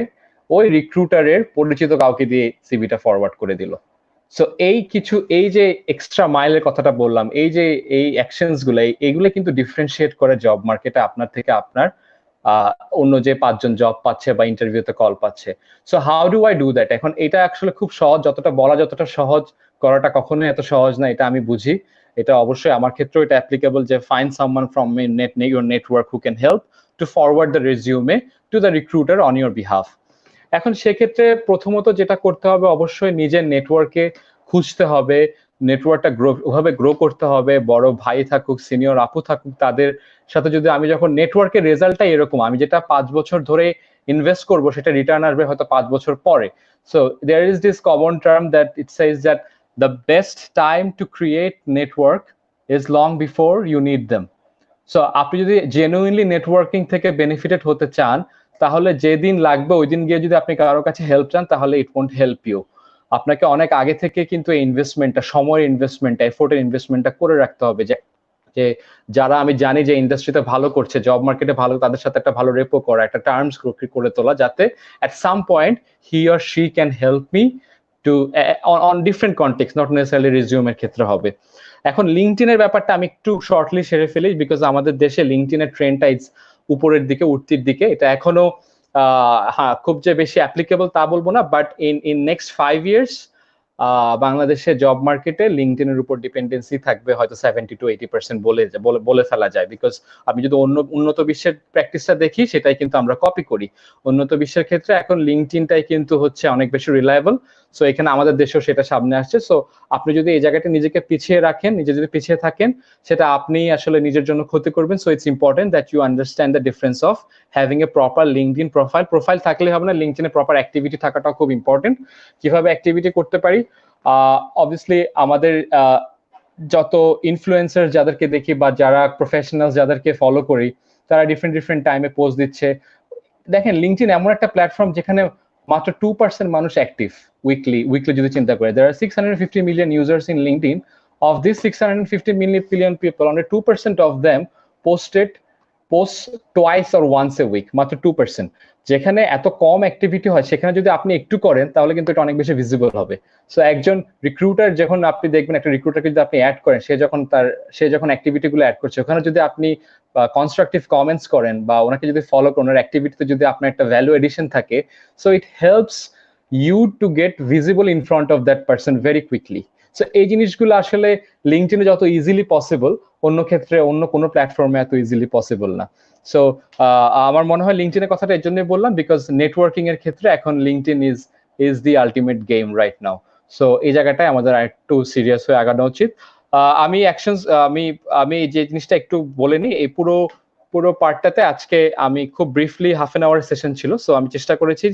Speaker 2: ওই রিক্রুটারের পরিচিত কাউকে দিয়ে সিভিটা ফরওয়ার্ড করে দিল। সো এই যে এক্সট্রা মাইলের কথাটা বললাম, এই অ্যাকশনস গুলো, এইগুলো কিন্তু ডিফারেন্সিয়েট করে জব মার্কেটে আপনার থেকে আপনার অন্য যে 5 জন জব পাচ্ছে বা ইন্টারভিউতে কল পাচ্ছে। So how do I do that? এখন এটা আসলে খুব সহজ, যতটা বলা যতটা সহজ, করাটা কখনোই এত সহজ না, এটা আমি বুঝি। এটা অবশ্যই আমার ক্ষেত্রেও এটা অ্যাপ্লিকেবল যে find someone from your network who can help to forward the resume to the recruiter on your behalf. এখন সেক্ষেত্রে প্রথমত যেটা করতে হবে অবশ্যই নিজের নেটওয়ার্কে খুঁজতে হবে, নেটওয়ার্কটা ওভাবে গ্রো করতে হবে, বড় ভাই থাকুক সিনিয়র আপু থাকুক তাদের সাথে যদি আমি যখন নেটওয়ার্কের রেজাল্টটা এরকম আমি যেটা 5 বছর ধরে ইনভেস্ট করব সেটা রিটার্ন আসবে হয়তো 5 বছর পরে। So there is this common term that it says that the best time to create network is long before you need them. So আপনি যদি জেনুইনলি নেটওয়ার্কিং থেকে বেনিফিটেড হতে চান তাহলে যেদিন লাগবে ওই দিন গিয়ে যদি আপনি কারো কাছে হেল্প চান তাহলে ইট ওয়ন্ট হেল্প ইউ। আপনাকে অনেক আগে থেকে কিন্তু এই ইনভেস্টমেন্টটা, সময়ের ইনভেস্টমেন্টটা, এফোর্টের ইনভেস্টমেন্টটা করে রাখতে হবে যে যে যারা আমি জানি যে ইন্ডাস্ট্রিতে ভালো করছে, জব মার্কেটে ভালো, তাদের সাথে একটা ভালো রেপো করা, একটা টার্মস করে তোলা, যাতে at some point he or she can help me to on different context, not necessarily রিজিউমের ক্ষেত্রে হবে। এখন লিঙ্কডইনের ব্যাপারটা আমি একটু শর্টলি সেরে ফেলি, বিকজ আমাদের দেশে লিঙ্কডইনের ট্রেন্ডটা উপরের দিকে, উঠতির দিকে। এটা এখনো হ্যাঁ খুব যে বেশি অ্যাপ্লিকেবল তা বলবো না, বাট ইন নেক্সট 5 years বাংলাদেশে জব মার্কেটে লিঙ্কডইনের উপর ডিপেন্ডেন্সি থাকবে হয়তো 70-80% বলে ফেলা যায়। বিকজ আমি যদি উন্নত বিশ্বের প্র্যাকটিসটা দেখি সেটাই কিন্তু আমরা কপি করি। উন্নত বিশ্বের ক্ষেত্রে এখন লিঙ্কডইনটাই কিন্তু হচ্ছে অনেক বেশি রিলায়েবল। সো এখানে আমাদের দেশেও সেটা সামনে আসছে। সো আপনি যদি এই জায়গাটা নিজেকে পিছিয়ে রাখেন, নিজে যদি পিছিয়ে থাকেন, সেটা আপনি আসলে নিজের জন্য ক্ষতি করবেন। So it's important that you understand the difference of having a proper LinkedIn profile থাকলে হবে না, লিঙ্কডইনে প্রপার অ্যাক্টিভিটি থাকাটাও খুব ইম্পর্টেন্ট। কিভাবে অ্যাক্টিভিটি করতে পারি? অবভিয়াসলি আমাদের যত ইনফ্লুয়েন্সার যাদেরকে দেখি বা যারা প্রফেশনাল যাদেরকে ফলো করি তারা ডিফারেন্ট টাইমে পোস্ট দিচ্ছে। দেখেন লিঙ্কডইন এমন একটা প্ল্যাটফর্ম যেখানে মাত্র 2% মানুষ অ্যাক্টিভ উইকলি যদি চিন্তা করে। There are 650 million users in LinkedIn. Of these 650 million people, only 2% of them post twice or once a week, মাত্র 2%। যেখানে এত কম অ্যাক্টিভিটি হয় সেখানে যদি আপনি একটু করেন তাহলে কিন্তু এটা অনেক বেশি ভিজিবল হবে। সো একজন রিক্রুটার যখন আপনি দেখবেন একটা রিক্রুটারকে যদি আপনি অ্যাড করেন, সে যখন অ্যাক্টিভিটি গুলো অ্যাড করছে ওখানে যদি আপনি কনস্ট্রাকটিভ কমেন্টস করেন বা ওনাকে যদি ফলো করেন, ওনার অ্যাক্টিভিটিতে যদি আপনার একটা ভ্যালু এডিশন থাকে, so it helps you to get visible in front of that person very quickly. So এই জিনিসগুলো আসলে লিঙ্কডইনে যত ইজিলি পসিবল অন্য ক্ষেত্রে অন্য কোনো প্ল্যাটফর্মে এত ইজিলি পসিবল না। সো আমার মনে হয় লিঙ্কডইনের কথাটা এর জন্যই বললাম বিকজ নেটওয়ার্কিং এর ক্ষেত্রে এখন LinkedIn is the ultimate game right now. So এই জায়গাটায় আমাদের আরেকটু সিরিয়াস হয়ে আগানো উচিত। আমি আমি যে জিনিসটা একটু বলে নিই, এই পুরো পার্টটাতে আজকে আমি খুব briefly half an hour session ছিল। সো আমি চেষ্টা করেছি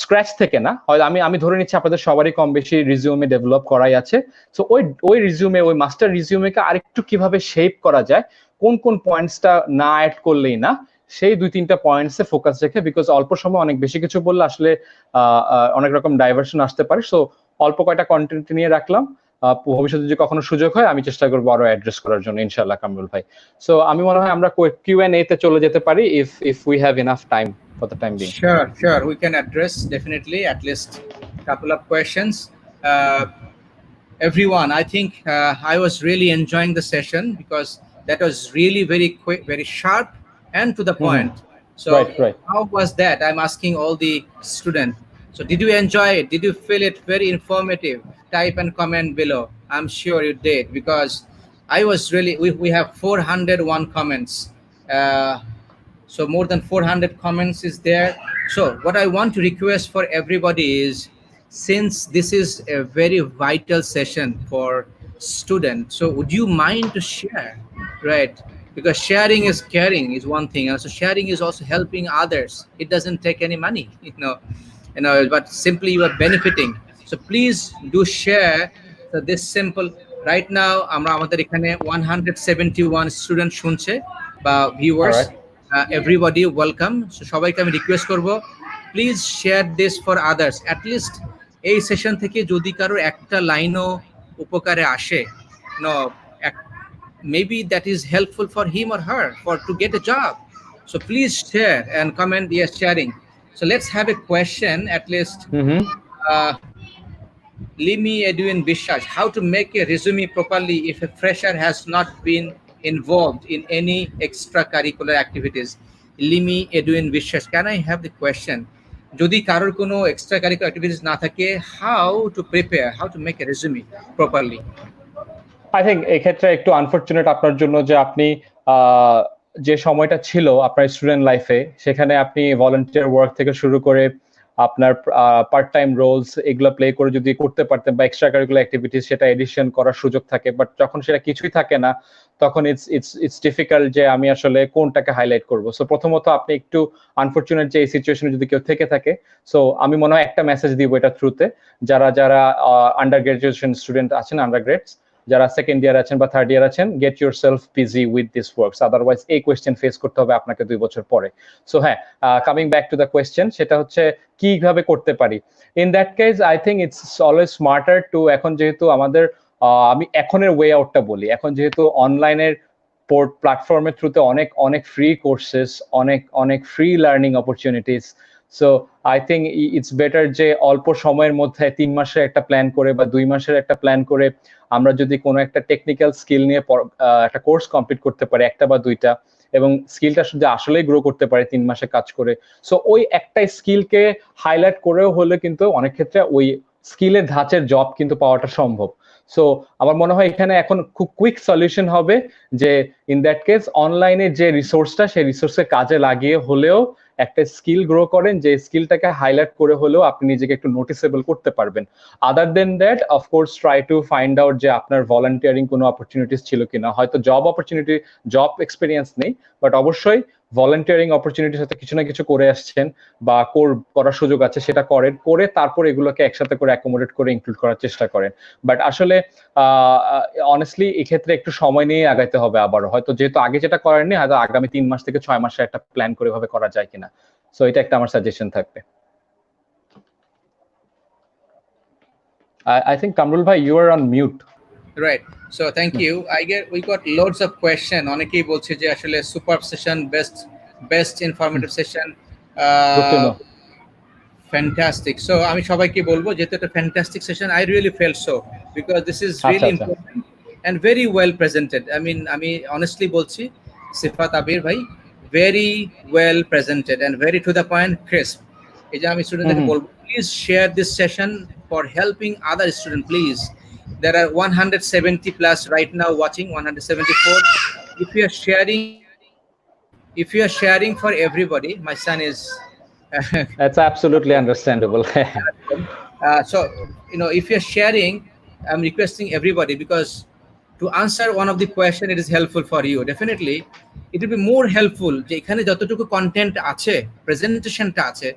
Speaker 2: স্ক্র্যাচ থেকে না, হয়তো আমি ধরে নিচ্ছি আপনাদের সবারই কম বেশি রিজিউমে ডেভেলপ করাই আছে। সো ওই রিজিউমে, ওই মাস্টার রিজিউমেকে আরেকটু কিভাবে শেপ করা যায়, কোন পয়েন্টসটা না অ্যাড করলেই না, সেই 2-3টা পয়েন্টসে ফোকাস রেখে, বিকজ অল্প সময় অনেক বেশি কিছু বললে আসলে অনেক রকম ডাইভার্সন আসতে পারে। সো অল্প কয়টা কন্টেন্ট নিয়ে রাখলাম, ভবিষ্যতে যদি কখনো সুযোগ হয় আমি চেষ্টা করবো আরো অ্যাড্রেস করার জন্য ইনশাআল্লাহ কামরুল ভাই। সো আমি মনে হয় আমরা Q&A তে চলে যেতে পারি if we have enough time for the time being.
Speaker 1: Sure, we can address definitely at least a couple of questions. Everyone, I think I was really enjoying the session because that was really very quick, very sharp and to the point. So
Speaker 2: right.
Speaker 1: How was that? I'm asking all the students. So did you enjoy it? Did you feel it very informative? Type and comment below. I'm sure you did because I was really, we have 401 comments. So more than 400 comments is there. So what I want to request for everybody is, since this is a very vital session for students, so would you mind to share, right? Because sharing is caring is one thing, and so sharing is also helping others. It doesn't take any money, but simply you are benefiting. So please do share. So this simple. Right now আমরা আমাদের এখানে 171 student শুনছে বা viewers. Everybody welcome. So সবাইকে আমি request করব, please share this for others. At least এই session থেকে যদি কারোর একটা লাইনও উপকারে আসে, maybe that is helpful for him or her to get a job. So please share and comment. Yes, sharing. So let's have a question at least. Limi Edwin Bishaj, how to make a resume properly if a fresher has not been involved in any extracurricular activities? Limi Edwin Bishaj, can I have the question? Jodi karor kono extracurricular activities na thake, how to prepare, how to make a resume properly?
Speaker 2: I think এক্ষেত্রে একটু unfortunate আপনার জন্য যে আপনি আহ, যে সময়টা ছিল আপনার স্টুডেন্ট লাইফে সেখানে আপনি ভলান্টিয়ার ওয়ার্ক থেকে শুরু করে আপনার পার্ট টাইম রোলস এগুলো প্লে করে যদি করতে পারতেন বা এক্সট্রা কারিকুলার অ্যাক্টিভিটিস সেটা এডিশন করার সুযোগ থাকে, বাট যখন সেটা কিছুই থাকে না তখন ইটস ডিফিকাল্ট যে আমি আসলে কোনটাকে হাইলাইট করবো। সো প্রথমত আপনি একটু আনফরচুনেট যে এই সিচুয়েশনে যদি কেউ থেকে থাকে, সো আমি মনে হয় একটা মেসেজ দিব এটা থ্রুতে, যারা যারা আন্ডার গ্রাজুয়েশন স্টুডেন্ট আছেন, আন্ডার গ্রেডস যারা সেকেন্ড ইয়ার আছেন বা থার্ড ইয়ার আছেন, get yourself busy with this works, otherwise এই কোয়েশ্চেন ফেস করতে হবে আপনাকে 2 বছর পরে। সো হ্যাঁ, coming back to the question, সেটা হচ্ছে কিভাবে করতে পারি। In that case I think it's always smarter to, এখন যেহেতু আমাদের আমি এখনের ওয়ে আউটটা বলি, এখন যেহেতু অনলাইনের প্ল্যাটফর্মের থ্রুতে অনেক অনেক ফ্রি কোর্সেস, অনেক অনেক free learning opportunities. So I think it's better যে অল্প সময়ের মধ্যে 3 মাসের একটা প্ল্যান করে বা 2 মাসের একটা প্ল্যান করে আমরা যদি কোনো একটা টেকনিক্যাল স্কিল নিয়ে একটা কোর্স কমপ্লিট করতে পারি, একটা বা দুইটা, এবং স্কিলটা যদি আসলেই গ্রো করতে পারে 3 মাসে কাজ করে, সো ওই একটা স্কিলকে হাইলাইট করেও হলে কিন্তু অনেক ক্ষেত্রে ওই স্কিলের ধাঁচের জব কিন্তু পাওয়াটা সম্ভব। সো আমার মনে হয় এখানে এখন খুব কুইক সলিউশন হবে যে ইন দ্যাট কেস অনলাইনে যে রিসোর্সটা সেই রিসোর্সে কাজে লাগিয়ে হলেও একটা স্কিল গ্রো করেন, যে স্কিলটাকে হাইলাইট করে হলেও আপনি নিজেকে একটু নোটিসেবল করতে পারবেন। Other than that of course try to find out যে আপনার ভলান্টিয়ারিং কোনো অপরচুনিটিস ছিল কিনা, হয়তো জব অপরচুনিটি, জব এক্সপিরিয়েন্স নেই, বাট অবশ্যই ভলান্টিয়ারিং অপরচুনিটির সাথে কিছু না কিছু করে আসছেন বা করার সুযোগ আছে, সেটা করেন, করে তারপর এগুলোকে একসাথে করে অ্যাকোমোডেট করে ইনক্লুড করার চেষ্টা করেন। বাট আসলে অনেস্টলি এক্ষেত্রে একটু সময় নিয়ে আগাইতে হবে আবারও, হয়তো যেহেতু আগে যেটা করেননি হয়তো আগামী 3 মাস থেকে 6 মাসের একটা প্ল্যান করে ভাবে করা যায় কিনা। সো এটা একটা আমার সাজেশন থাকবে। I think Kamrul bhai, you are on mute.
Speaker 1: Right. So thank you. We got loads of question. অনেকেই বলছে যে আসলে superb session, best informative session.
Speaker 2: Good to know.
Speaker 1: Fantastic. So আমি সবাইকে বলবো যেহেতু একটা fantastic session, I really felt so because this is really
Speaker 2: আচ্ছা।
Speaker 1: important and very well presented. I mean আমি honestly বলছি সিফাত আবির ভাই very well presented and very to the point, crisp. এই যে আমি স্টুডেন্টদের বলবো please share this session for helping other students, please. There are 170 plus right now watching, 174. If you are sharing for everybody, my son is
Speaker 2: That's absolutely understandable.
Speaker 1: so if you're sharing, I'm requesting everybody, because to answer one of the question, it is helpful for you. Definitely it will be more helpful যে এখানে যতটুকু content আছে, প্রেজেন্টেশনটা আছে,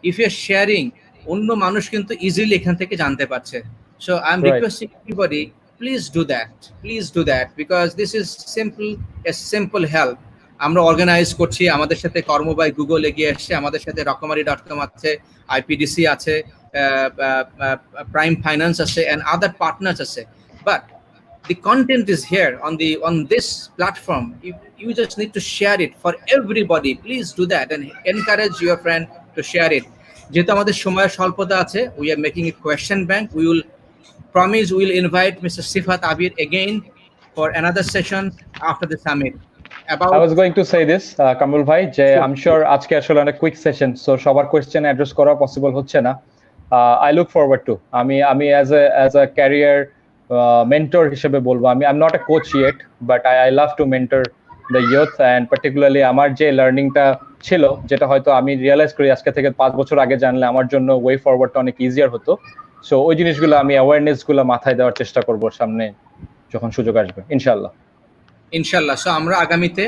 Speaker 1: if you're sharing, অন্য মানুষ কিন্তু easily এখান থেকে জানতে পারছে। So I'm
Speaker 2: Right.
Speaker 1: requesting everybody, please do that because this is a simple help. আমরা অর্গানাইজ করছি, আমাদের সাথে কর্ম বাই গুগল এগিয়ে আসছে, আমাদের সাথে রকমারি.com আছে, আইপিডিসি আছে, প্রাইম ফাইন্যান্স আছে, and other partners আছে, but the content is here on this platform. You just need to share it for everybody. Please do that and encourage your friend to share it. যেহেতু আমাদের সময়ের স্বল্পতা আছে, we are making a question bank. We will invite Mr. Sifat Abir again for another session after the summit.
Speaker 2: I was going to say this, Kamrul bhai, যে I'm sure আজকে আসলে অনেক quick session, so সবার question address করা possible হচ্ছে না। I look forward to, আমি as a career mentor হিসেবে বলবো, I'm not a coach yet, but I love to mentor the youth, and particularly আমার যে লার্নিংটা ছিল, যেটা হয়তো আমি রিয়েলাইজ করি আজকে থেকে 5 বছর আগে জানলে আমার জন্য ওয়ে ফরওয়ার্ডটা অনেক ইজিয়ার হতো। সো ওই জিনিসগুলো আমি অ্যাওয়ারনেস গুলো মাথায় দেওয়ার চেষ্টা করব সামনে যখন সুযোগ আসবে, ইনশাআল্লাহ।
Speaker 1: সো আমরা আগামীতে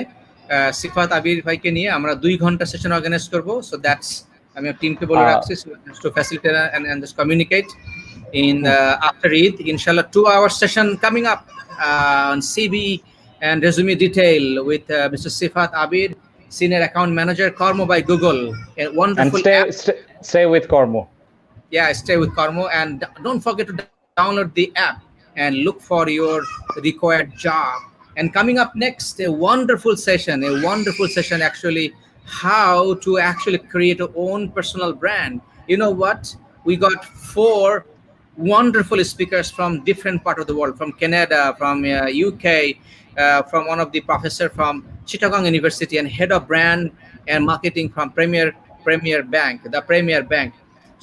Speaker 1: সিফাত আবির ভাইকে নিয়ে আমরা 2 ঘন্টা সেশন অর্গানাইজ করব। সো দ্যাটস, আমি টিমকে বলে রাখছি two facilitate and just communicate in after Eid, inshallah 2-hour session coming up on CV and resume detail with Mr. Sifat Abir, senior account manager, Kormo by Google, a wonderful
Speaker 2: and stay with Kormo.
Speaker 1: Yeah, stay with Kormo, and don't forget to download the app and look for your required job. And coming up next, a wonderful session actually, how to actually create your own personal brand. You know what? We got 4 wonderful speakers from different part of the world, from Canada, from UK, from one of the professor from Chittagong University, and head of brand and marketing from Premier Bank.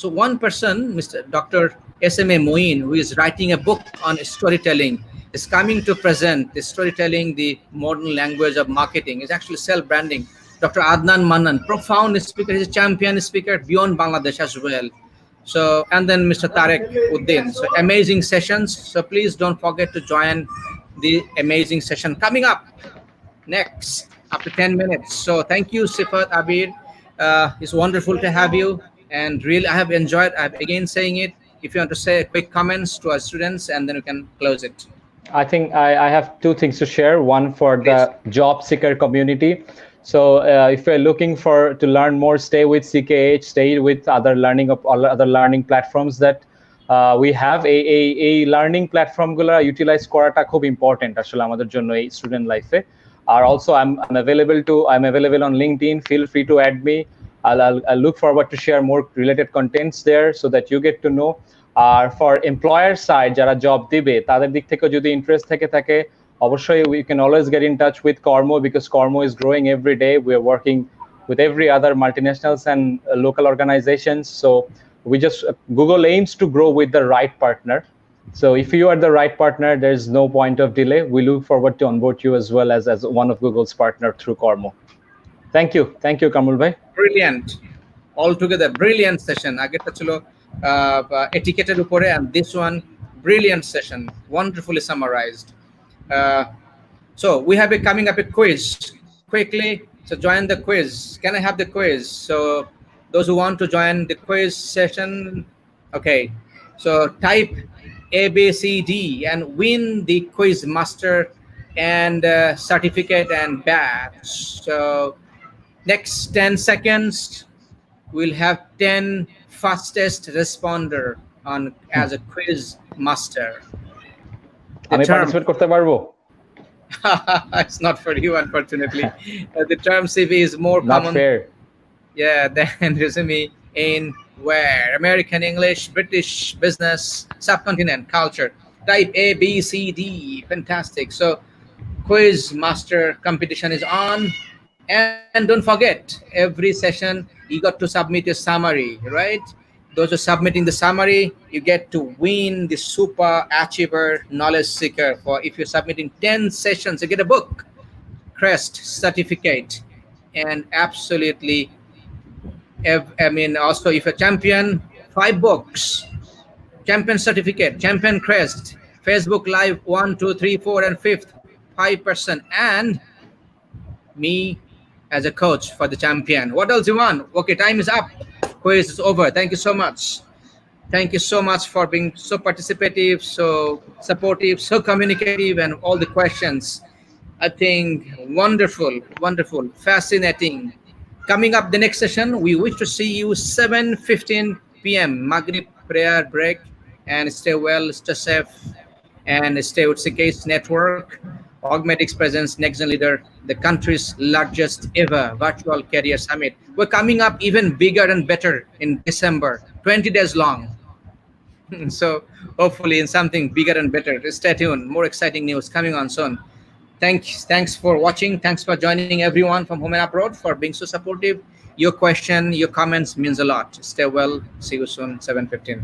Speaker 1: So one person, Mr. Dr. SMA Moin, who is writing a book on storytelling, is coming to present the storytelling, the modern language of marketing is actually self-branding. Dr. Adnan Manan, profound speaker, he's a champion speaker beyond Bangladesh as well. So, and then Mr. Tarek Uddin. So amazing sessions. So please don't forget to join the amazing session coming up next after 10 minutes. So thank you, Sifat, Abir. It's wonderful to have you. And really, I have enjoyed, I'm again saying it. If you want to say quick comments to our students, and then we can close it.
Speaker 2: I think I have two things to share. One for
Speaker 1: Please.
Speaker 2: the job seeker community. So if you're looking to learn more, stay with CKH, stay with other learning platforms that we have. A learning platform গুলা utilize করাটা খুব important আসলে আমাদের জন্য এই student life A. R also I'm available on LinkedIn. Feel free to add me. I'll look forward to share more related contents there so that you get to know. R for employer side যারা job দিবে তাদের দিক থেকে যদি interest থেকে থাকে অবশ্যই we can always get in touch with Kormo because Kormo is growing every day. We are working with every other multinationals and local organizations. So Google aims to grow with the right partner. So if you are the right partner, there's no point of delay. We look forward to onboard you as well as one of Google's partner through Kormo. Thank you, Kamrul bhai.
Speaker 1: Brilliant. Altogether, brilliant session. Ageta chilo etiquette upore, and this one, brilliant session. Wonderfully summarized. So we have coming up a quiz quickly. So join the quiz. Can I have the quiz? So those who want to join the quiz session, okay. So type ABCD and win the quiz master and certificate and badge. So next 10 seconds, we'll have 10 fastest responder on as a quiz master.
Speaker 2: আমি participate করতে পারবো?
Speaker 1: It's not for you, unfortunately. The term CV is more
Speaker 2: Not
Speaker 1: common.
Speaker 2: fair.
Speaker 1: Yeah, than resume in where American English, British business, subcontinent culture. Type A, B, C, D. Fantastic. So, quiz master competition is on, and don't forget every session you got to submit a summary, right? Those who are submitting the summary, you get to win the super achiever knowledge seeker. For if you're submitting 10 sessions, you get a book, crest, certificate, and absolutely, also if you're champion, 5 books, champion certificate, champion crest, Facebook Live 1, 2, 3, 4, and 5th, 5%, and me as a coach for the champion. What else you want? Okay, time is up. Quiz is over. Thank you so much. Thank you so much for being so participative, so supportive, so communicative, and all the questions. I think wonderful, fascinating. Coming up the next session, we wish to see you 7:15 p.m. Maghrib prayer break, and stay well, stay safe, and stay with CK's network. Augmedix presents Next Gen Leader, the country's largest ever virtual career summit. We're coming up even bigger and better in December, 20 days long. So hopefully in something bigger and better. Stay tuned. More exciting news coming on soon. Thanks for watching. Thanks for joining everyone from home and abroad for being so supportive. Your question, your comments means a lot. Stay well. See you soon, 7:15.